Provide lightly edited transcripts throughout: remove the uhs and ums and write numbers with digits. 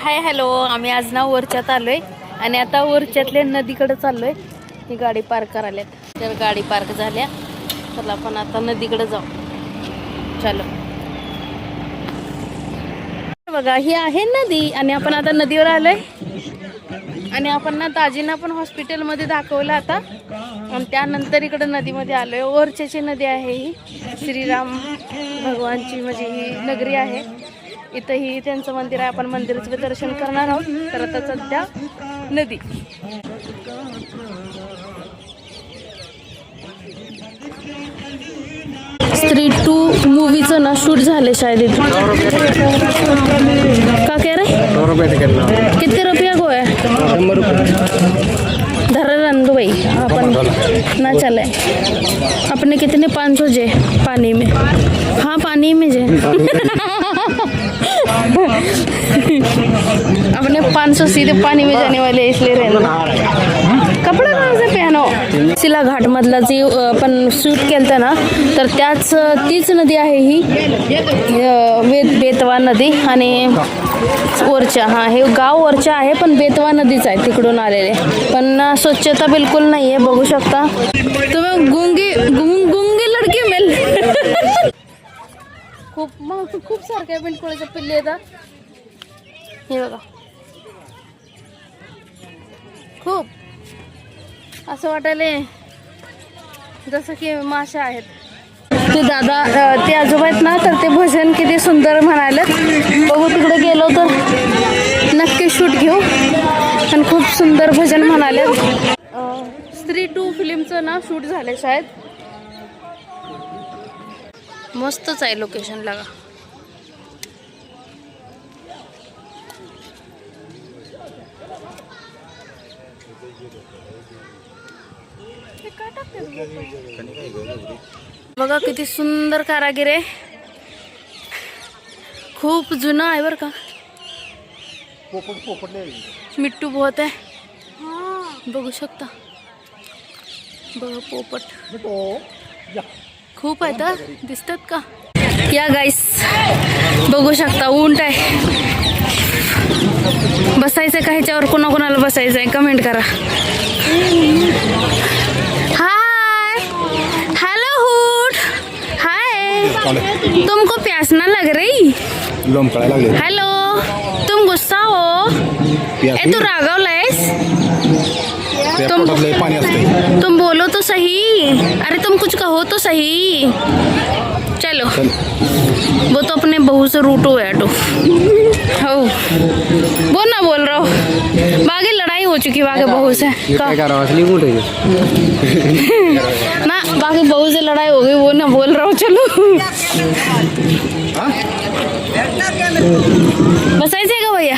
Hi hello, आम्ही आज ना वरच्यात आलोय आणि आता वरच्यातल्या नदीकडे चाललोय. ही गाडी पार्क करायल्यात, तर गाडी पार्क झाल्या, तर आपण आता नदीकडे जाऊ. चलो बघा, ही आहे नदी आणि आपण आता नदीवर आलोय. आणि आपण ना ताजींना पण हॉस्पिटलमध्ये दाखवलं आता, आणि त्यानंतर इकडे नदीमध्ये आलोय. वरच्याची नदी आहे ही, श्रीराम भगवानची म्हणजे ही नगरी आहे. इथं ही त्यांचं मंदिर आहे. आपण मंदिराचं दर्शन करणार आहोत. तर आता सध्या नदी. स्त्री 2 मूवीचं ना शूट झाले शायद इथे. का कह रहे? 100 रुपये टिकट. कितने रुपया को है? 100 रुपये. धरा रंदो भाई, अपन ना चले. अपने कितने 500 जे पानी में. हाँ पानी में जे. अपने 500 सीधे पानी में जाने वाले, इसलिए रहने. कपडा कहाँ से पहनो. शिला घाट मधला जी आपण शूट केलता ना, तर तीच नदी आहे ही बेतवा नदी. आणि वरच्या, हा हे गाव वरच्या आहे, पण बेतवा नदीच आहे तिकडून आलेले. पण स्वच्छता बिलकुल नाही आहे, बघू शकता तुम्ही. गुंगे लडके मिल. खूप सारख्या बिलकुलचे पिल्ले येतात. हे बघा, खूप असं वाटायले जसं की माशा आहेत. ते दादा, ते आजोबा आहेत ना, तर ते भजन किती सुंदर म्हणाले. बघू, तिकडे गेलो तर नक्की शूट घेऊ. आणि खूप सुंदर भजन म्हणाले. स्त्री 2 फिल्मचं ना शूट झाले शायद. मस्तच आहे लोकेशन लागा. बघा किती सुंदर कारागीर आहे. खूप जुना आहे बर का. मिट्टू बहुत आहे, बघू शकता. बघा पोपट खूप आहेत, दिसतात का. या गाईस बघू शकता, उंट आहे. बसायचं का ह्याच्यावर, कोणाकोणाला बसायचं आहे कमेंट करा. हाय हेलो हुड, हाय. तुमको प्यास ना लग रही. हेलो, तुम गुस्सा हो. ए तू रागावलायस. तुम बोलो तो सही. अरे तुम कुछ कहो तो सही. चलो, वो तो अपने बहू से रूटो है तो हो. वो ना बोल रहा हो, बागे लड़ाई हो चुकी बागे बहू से. ना बाकी बहू से लड़ाई हो गई, वो ना बोल रहा हो. चलो बसायचंय का भैया,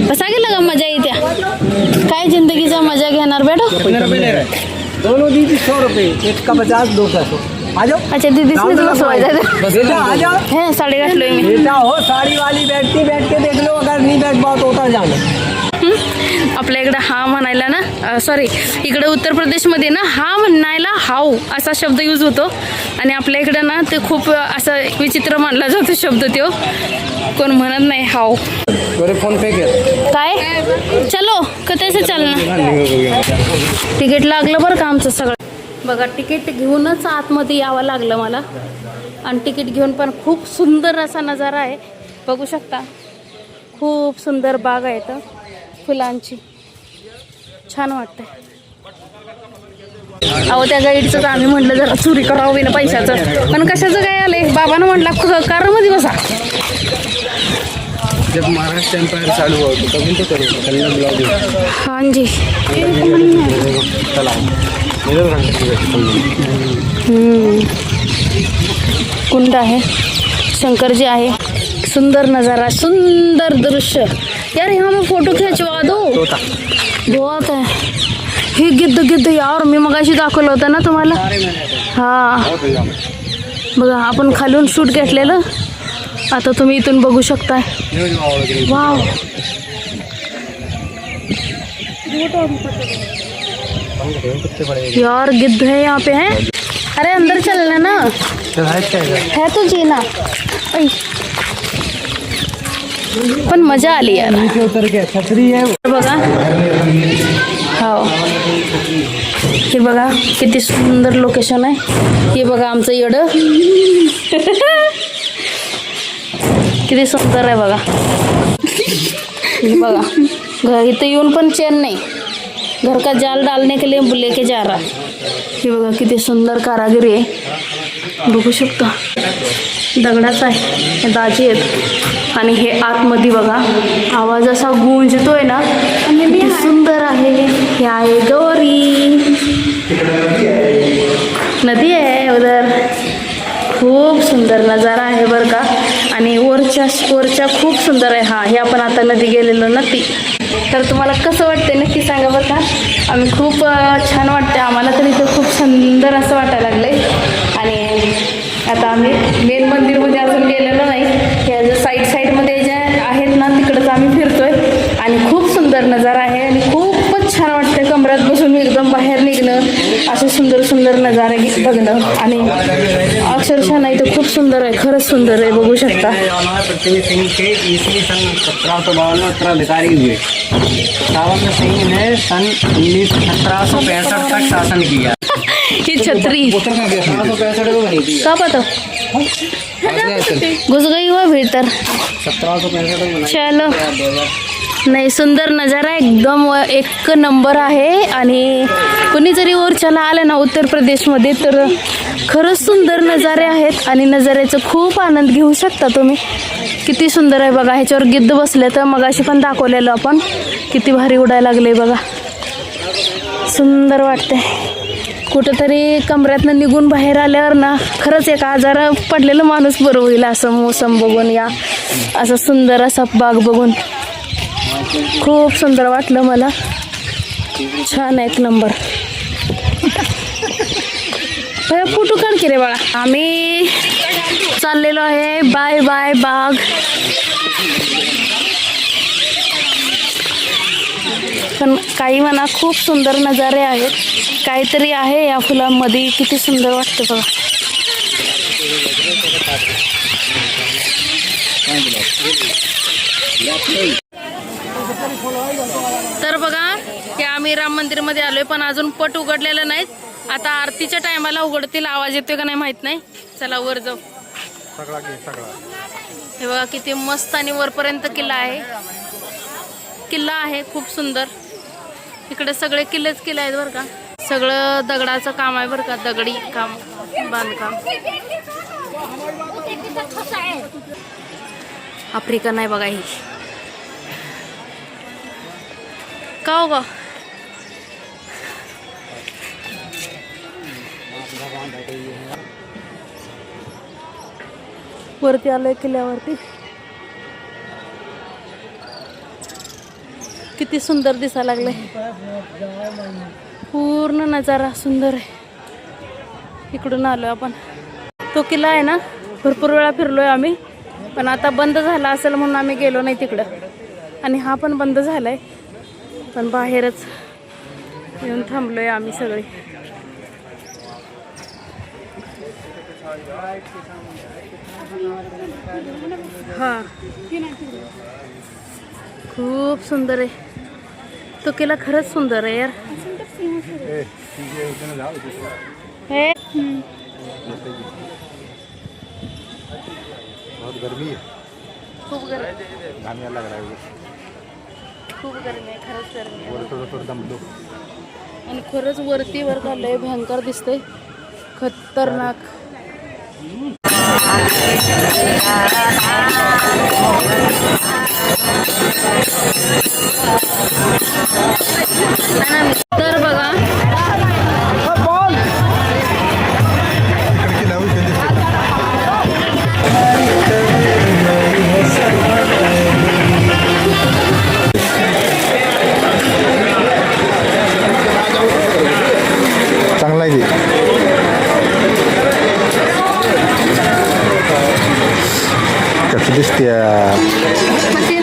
बसा गेलं का. मजा येत्या काय, जिंदगीचा मजा घेणार बेटा. दोनों दीदी 100 रुपये, एक का 50, 2 का 100. आ जाओ. अच्छा दीदी ने तो बसवायचा आ जाओ. है 8.5 लोय मी. बेटा हो, साड़ी वाली बैठती, बैठ के देख लो. अगर नहीं बैठ पाओ तो उतर जाना. आपल्या इकडे हा म्हणायला ना, सॉरी, इकडे उत्तर प्रदेशमध्ये ना हा म्हणायला हाव असा शब्द यूज होतो. आणि आपल्या इकडे ना ते खूप असं विचित्र मानला जातो शब्द. तो कोण म्हणत नाही हाव. फोन पे काय चलो कथेचं चालना. तिकीट लागलं बरं का आमचं सगळं. बघा, तिकीट घेऊनच आतमध्ये यावं लागलं मला. आणि तिकीट घेऊन पण खूप सुंदर असा नजारा आहे, बघू शकता. खूप सुंदर बाग आहे तर फुलांची, छान वाटतंय. अहो त्या गाईडचं तर आम्ही म्हटलं जरा चोरी करावं बिना पैशाचं, पण कशाचं काय आलंय. बाबानं म्हटलं कारमध्ये बसा. जब महाराष्ट्र एम्पायर चालू हुआ तो तभी तो करो. हाँ जी. कुंड आहे, शंकरजी आहे. सुंदर नज़ारा, सुंदर दृश्य. यार यहाँ में फोटो खिंचवा दो. बहुत है हे. गिद्ध यार, मी मगाशी दाखवलं होतं ना तुम्हाला. हा बघा, आपण खालून शूट घेतलेलं. आता तुम्ही इथून बघू शकताय. वाव, यार गिद्ध है यहाँ पे. है अरे अंदर चलना ना, है तो जीना. पण मजा आली यार. नीचे उतर के छतरी है. बघा हो हे बघा किती सुंदर लोकेशन आहे. हे बघा आमचं येडं किती सुंदर आहे बघा. हे बघा इथं येऊन पण चैन नाही. घर का जाल डालने के लिए लेके जा रहा. हे बघा किती सुंदर कारागिरी आहे. बघू शकतो दगडाच आहे. हे दाजी आहेत आणि हे आतमध्ये बघा आवाज असा गुंजतोय ना किती सुंदर आहे. हे आहे गौरी नदी आहे उधर. खूप सुंदर नजारा आहे बरं का. आणि वरच्या खूप सुंदर आहे. हा हे आपण आता नदी गेलेलो ना ती. तर तुम्हाला कसं वाटतंय नक्की सांगा बरं का. आम्ही खूप छान वाटते आम्हाला तर इथं खूप सुंदर असं वाटायला लागलंय. आणि आता आम्ही मेन मंदिरमध्ये अजून गेलेलो नाही. ह्या ज्या साईडमध्ये ज्या आहेत ना तिकडंच आम्ही फिरतोय आणि खूप सुंदर नजारा आहे आणि खूपच छान वाटतं. कमरात बसून एकदम बाहेर निघणं असे सुंदर सुंदर नजारे बघणं आणि अक्षरशः नाही तर खूप सुंदर आहे. खरंच सुंदर आहे. बघू शकता. पृथ्वी सिंह के ईस्वी सन 1752 में उत्तराधिकारी हुए. सावन सिंह ने सन 1765 तक शासन किया. ही छत्री 1765 को बनी थी. का पता घुस गई हुआ भीतर. 1765 को बनाई. चलो नाही सुंदर नजारा एकदम एक नंबर आहे. आणि कुणी जरी ओरच्याला आलं ना उत्तर प्रदेशमध्ये तर खरंच सुंदर नजारे आहेत आणि नजाऱ्याचा खूप आनंद घेऊ शकता तुम्ही. किती सुंदर आहे बघा. ह्याच्यावर गिद्ध बसले तर मगाशी पण दाखवलेलं आपण. किती भारी उडायला लागले बघा. सुंदर वाटते. कुठंतरी कमऱ्यातनं निघून बाहेर आल्यावर ना खरंच एक आजार पडलेलं माणूस बरं होईल. असं मोसम बघून या असं सुंदर असा बाग बघून खूप सुंदर वाटलं मला. छान आहे एक नंबर. फोटो काढ की रे बाळा. आम्ही चाललेलो आहे बाय बाय बाग. पण काही म्हणा खूप सुंदर नजारे आहेत. काहीतरी आहे या फुलांमध्ये. किती सुंदर वाटतं बघा. तर बघा हे आम्ही राम मंदिरमध्ये आलोय पण अजून पट उघडलेलं नाहीत. आता आरतीच्या टायमाला उघडतील. आवाज येतोय का नाही माहित नाही. चला वर जाऊ. हे बघा किती मस्त आणि वरपर्यंत किल्ला आहे. किल्ला आहे खूप सुंदर. इकडे सगळे किल्लेच किल्ले आहेत बरं का. सगळं दगडाचं काम आहे बरं का. दगडी काम बांधकाम. आफ्रिका नाही बघा ही. का हो ग वरती आलोय किल्ल्यावरती. किती सुंदर दिसायला लागले. पूर्ण नजारा सुंदर आहे. इकडून आलोय आपण. तो किल्ला आहे ना भरपूर वेळा फिरलोय आम्ही पण आता बंद झाला असेल म्हणून आम्ही गेलो नाही तिकडं. आणि हा पण बंद झालाय पण बाहेरच येऊन थांबलोय आम्ही सगळे. हा खूप सुंदर आहे. तो किल्ला खरंच सुंदर आहे यार. हे बहुत गर्मी है. खूप गरमी. घाम यायला लागला आहे. खूप गरमी आहे. खरंच गरमी आहे. वर थोडं दमलो. आणि खरंच वरती वर काढलंय. भयंकर दिसतंय. खतरनाक. तर बघा चांगला आहे. कसं दिसते.